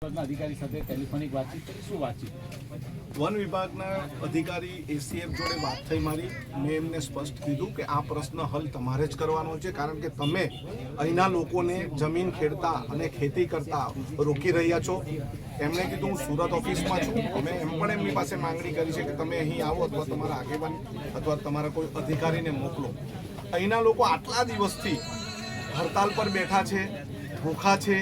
વિભાગના અધિકારી સાથે ટેલિફોનિક વાતચીત કરી, શું વાતચીત? વન વિભાગના અધિકારી એસીએફ જોડે વાત થઈ મારી. મેં એમને સ્પષ્ટ કીધું કે આ પ્રશ્ન હલ તમારે જ કરવાનો છે, કારણ કે તમે અહીંના લોકોને જમીન ખેડતા અને ખેતી કરતા રોકી રહ્યા છો. એમણે કીધું હું સુરત ઓફિસમાં છું. અમે એમ પણ એમની પાસે માંગણી કરી છે કે તમે અહીં આવો અથવા તમારા આગેવાન અથવા તમારા કોઈ અધિકારીને મોકલો. અહીંના લોકો આટલા દિવસથી હડતાલ પર બેઠા છે, ભૂખા છે,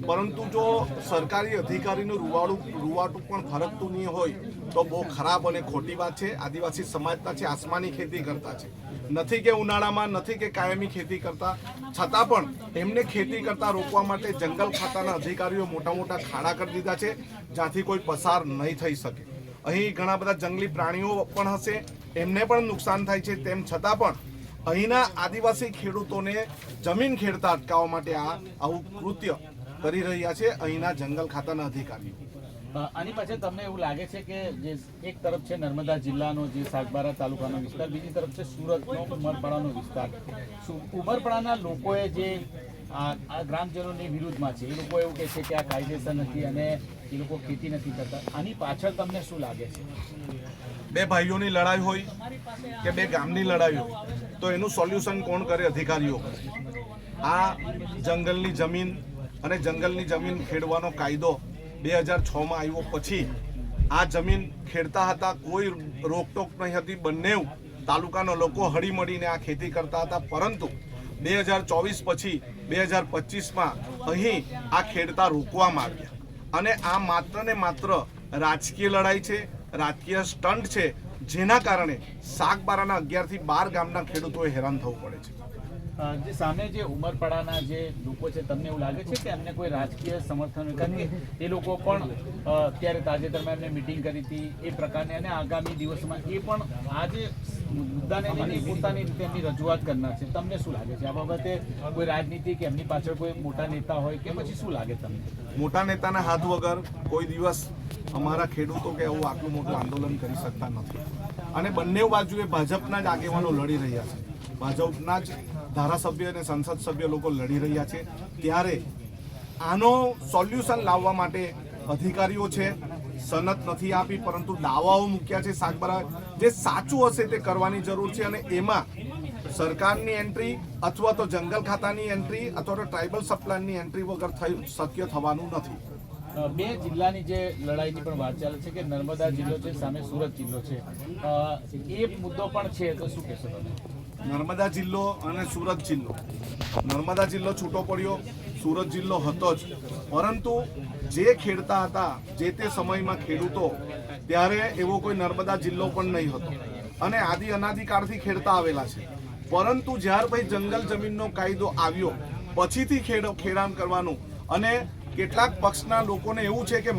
પરંતુ જો સરકારી અધિકારીનું રૂવાટું પણ ફરકતું નહીં હોય તો બહુ ખરાબ અને ખોટી વાત છે. આદિવાસી સમાજના છે, આસમાની ખેતી કરતા છે, નથી કે ઉનાળામાં, નથી કે કાયમી ખેતી કરતા, છતાં પણ એમને ખેતી કરતા રોકવા માટે જંગલ ખાતાના અધિકારીઓ મોટા મોટા ખાડા કરી દીધા છે, જ્યાંથી કોઈ પસાર નહીં થઈ શકે. અહીં ઘણા બધા જંગલી પ્રાણીઓ પણ હશે, એમને પણ નુકસાન થાય છે. તેમ છતાં પણ અહીંના આદિવાસી ખેડૂતોને જમીન ખેડતા અટકાવવા માટે આવું કૃત્ય કરી રહ્યા છે અહીંના જંગલ ખાતાના અધિકારીઓ. આની પાછળ તમને એવું લાગે છે કે જે એક તરફ છે નર્મદા જિલ્લાનો જે સાગબારા તાલુકાનો વિસ્તાર, બીજી તરફ છે સુરતનો ઉમરપાડાનો વિસ્તાર. ઉમરપાડાના લોકોએ જે આ ગ્રામજનોની વિરુદ્ધમાં છે, એ લોકો એવું કહે છે કે આ કાયદેસર નથી અને એ લોકો ખેતી નથી કરતા. આની પાછળ તમને શું લાગે છે? બે ભાઈઓની લડાઈ હોય કે બે ગામની લડાઈ હોય તો એનું સોલ્યુશન કોણ કરે? અધિકારીઓ કરે. આ જંગલની જમીન અને જંગલની જમીન ખેડવાનો કાયદો 2006માં આવ્યો પછી આ જમીન ખેડતા હતા, કોઈ રોકટોક નહીં હતી. બંને તાલુકાના લોકો હળીમળીને આ ખેતી કરતા હતા. પરંતુ 2024 પછી 2025માં અહીં આ ખેડતા રોકવામાં આવ્યા અને આ માત્ર ને માત્ર રાજકીય લડાઈ છે, રાજકીય સ્ટન્ટ છે, જેના કારણે સાગબારાના 11 થી 12 ગામના ખેડૂતોએ હેરાન થવું પડે છે. જે સામે જે ઉમરપાડાના જે લોકો છે, તમને એવું લાગે છે કે એમને કોઈ રાજકીય સમર્થન? કારણ કે એ લોકો પણ અત્યારે તાજેતરમાં એમને મિટિંગ કરી હતી એ પ્રકારની, અને આગામી દિવસોમાં એ પણ આ જે મુદ્દાને લઈને પોતાની રીતે એમની રજૂઆત કરનાર છે. તમને શું લાગે છે આ બાબતે? કોઈ રાજનીતિ કે એમની પાછળ કોઈ મોટા નેતા હોય કે પછી શું લાગે તમને? મોટા નેતાના હાથ વગર કોઈ દિવસ અમારા ખેડૂતો કે આવું આટલું મોટું આંદોલન કરી શકતા નથી. અને બંને બાજુએ ભાજપના જ આગેવાનો લડી રહ્યા છે, ભાજપના જ ધારાસભ્ય અને સંસદ સભ્ય લોકો લડી રહ્યા છે. ત્યારે આનો સોલ્યુશન લાવવા માટે અધિકારીઓ છે, સનદ નથી આપી, પરંતુ દાવાઓ મૂક્યા છે. સાગબારા જે સાચું હશે તે કરવાની જરૂર છે અને એમાં સરકારની એન્ટ્રી અથવા તો જંગલ ખાતાની એન્ટ્રી અથવા તો ટ્રાઇબલ સપ્લાયની એન્ટ્રી વગર શક્ય થવાનું નથી. બે જિલ્લાની જે લડાઈની પણ વાત ચાલે છે કે નર્મદા જિલ્લો છે, સામે સુરત જિલ્લો છે, એ મુદ્દો પણ છે, તો શું કહેશો તમે? નર્મદા જિલ્લો અને સુરત જિલ્લો, નર્મદા જિલ્લો છૂટો પડ્યો, સુરત જિલ્લો હતો જ, પરંતુ જે ખેડતા હતા જે તે સમયમાં ખેડૂતો, ત્યારે એવો કોઈ નર્મદા જિલ્લો પણ નહીં હતો અને અનાદિકાળથી ખેડતા આવેલા છે. પરંતુ જ્યાર પછી જંગલ જમીનનો કાયદો આવ્યો પછીથી ખેડાણ કરવાનું, અને કેટલાક પક્ષના લોકોને એવું છે કે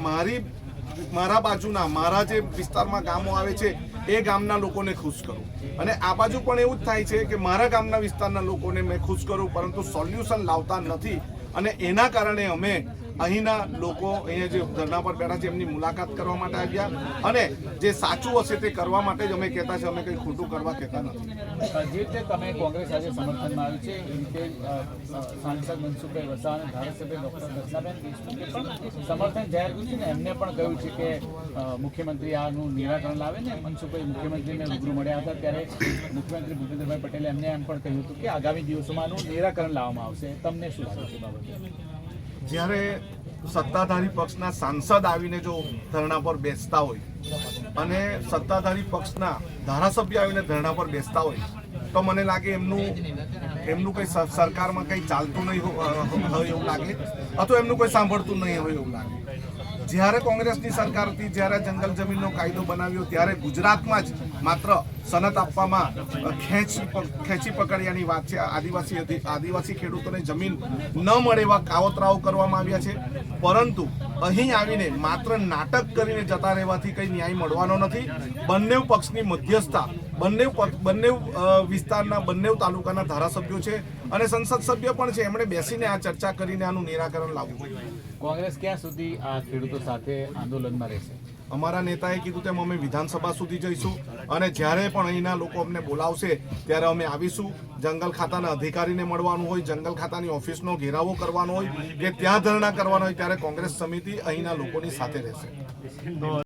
મારા બાજુના, મારા જે વિસ્તારમાં ગામો આવે છે એ ગામના લોકોને ખુશ કરું, અને આ બાજુ પણ એવું જ થાય છે કે મારા ગામના વિસ્તારના લોકોને મેં ખુશ કરું, પરંતુ સોલ્યુશન લાવતા નથી. અને એના કારણે અમે અહીંના લોકો અહીંયા જે ધરણા પર બેઠા છે એમની મુલાકાત કરવા માટે આવ્યા, અને જે સાચું હશે તે કરવા માટે જ અમે કહેતા છે, અમે કંઈ ખોટું કરવા કહેતા નથી. જે રીતે તમે કોંગ્રેસ આજે સમર્થનમાં આવ્યું છે એ રીતે સાંસદ મનસુખભાઈ વસાવા અને ધારાસભ્ય ડૉક્ટર દર્શનાબેન દેશમુખે પણ સમર્થન જાહેર કર્યું છે ને એમને પણ કહ્યું છે કે મુખ્યમંત્રી આનું નિરાકરણ લાવે ને. મનસુખભાઈ મુખ્યમંત્રીને રૂબરૂ મળ્યા હતા ત્યારે મુખ્યમંત્રી ભૂપેન્દ્રભાઈ પટેલે એમને એમ પણ કહ્યું હતું કે આગામી દિવસોમાં આનું નિરાકરણ લાવવામાં આવશે. તમને શું લાગે છે બાબતે? જ્યારે સત્તાધારી પક્ષના સાંસદ આવીને જો ધરણા પર બેસતા હોય અને સત્તાધારી પક્ષના ધારાસભ્ય આવીને ધરણા પર બેસતા હોય તો મને લાગે એમનું કંઈ સરકારમાં કંઈ ચાલતું નહીં હોય એવું લાગે, અથવા એમનું કોઈ સાંભળતું નહીં હોય એવું લાગે. જ્યારે કોંગ્રેસની સરકાર હતી, જ્યારે જંગલ જમીનનો કાયદો બનાવ્યો, ત્યારે ગુજરાતમાં જ માત્ર સનદ આપવામાં ખેંચી પકડ્યાની વાત છે. આદિવાસી ખેડૂતોને જમીન ન મળે એવા કાવતરાઓ કરવામાં આવ્યા છે, પરંતુ અહીં આવીને માત્ર નાટક કરીને જતા રહેવાથી કંઈ ન્યાય મળવાનો નથી. બંને પક્ષની મધ્યસ્થતા બંને વિસ્તારના, બંને તાલુકાના ધારાસભ્યો છે અને સંસદ સભ્ય પણ છે, એમણે બેસીને આ ચર્ચા કરીને આનું નિરાકરણ લાવવું જોઈએ. કોંગ્રેસ ક્યાં સુધી આ ખેડૂતો સાથે આંદોલનમાં રહેશે? અમારા નેતાએ કીધું તેમ અમે વિધાનસભા સુધી જઈશું અને જ્યારે પણ અહીંના લોકો અમને બોલાવશે ત્યારે અમે આવીશું. જંગલ ખાતાના અધિકારીને મળવાનું હોય, જંગલ ખાતાની ઓફિસનો ઘેરાવો કરવાનો હોય કે ત્યાં ધરણા કરવાનો હોય ત્યારે કોંગ્રેસ સમિતિ અહીંના લોકોની સાથે રહેશે.